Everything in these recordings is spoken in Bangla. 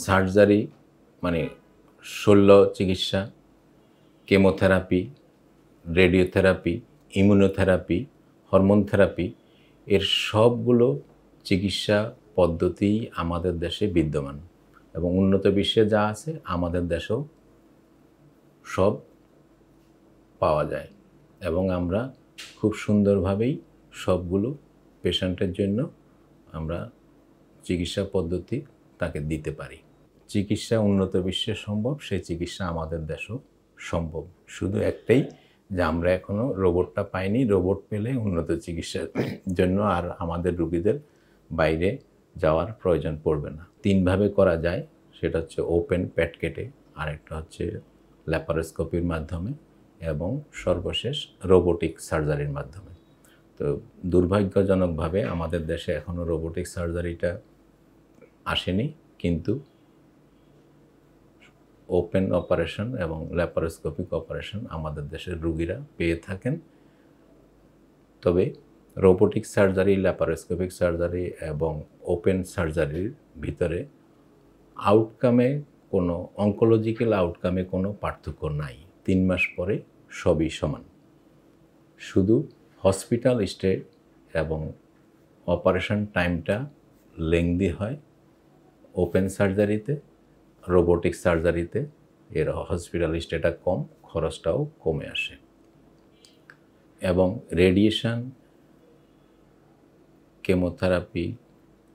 সার্জারি মানে শল্য চিকিৎসা, chemotherapy, radiotherapy, immunotherapy, hormone therapy এর সবগুলো চিকিৎসা পদ্ধতিই আমাদের দেশে বিদ্যমান এবং উন্নত বিশ্বে যা আছে আমাদের দেশেও সব পাওয়া যায় এবং আমরা খুব সুন্দরভাবেই সবগুলো পেশেন্টের জন্য আমরা চিকিৎসা পদ্ধতি তাকে দিতে পারি। চিকিৎসা উন্নত বিশ্বে সম্ভব, সেই চিকিৎসা আমাদের দেশেও সম্ভব। শুধু একটাই যে আমরা এখনও রোবটটা পাইনি, রোবট পেলে উন্নত চিকিৎসার জন্য আর আমাদের রোগীদের বাইরে যাওয়ার প্রয়োজন পড়বে না। তিনভাবে করা যায়, সেটা হচ্ছে ওপেন পেট কেটে, আরেকটা হচ্ছে ল্যাপারোস্কোপির মাধ্যমে এবং সর্বশেষ রোবোটিক সার্জারির মাধ্যমে। তো দুর্ভাগ্যজনকভাবে আমাদের দেশে এখনও রোবোটিক সার্জারিটা আসেনি, কিন্তু ওপেন অপারেশন এবং ল্যাপারোস্কোপিক অপারেশন আমাদের দেশের রোগীরা পেয়ে থাকেন। তবে রোবোটিক সার্জারি, ল্যাপারোস্কোপিক সার্জারি এবং ওপেন সার্জারির ভিতরে আউটকামে কোনো অনকোলজিক্যাল আউটকামে কোনো পার্থক্য নাই। 3 মাস পরে সবই সমান। শুধু হসপিটাল স্টে এবং অপারেশন টাইমটা লেংদি হয় ওপেন সার্জারিতে, রোবোটিক সার্জারিতে এর হসপিটাল স্টেটা কম, খরচটাও কমে আসে। এবং রেডিয়েশন, কেমোথেরাপি,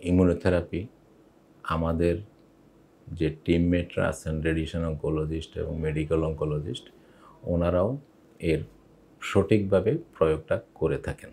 ইমিউনোথেরাপি আমাদের যে টিমমেটরা আছেন রেডিয়েশন অঙ্কোলজিস্ট এবং মেডিকেল অঙ্কোলজিস্ট, ওনারাও এর সঠিকভাবে প্রয়োগটা করে থাকেন।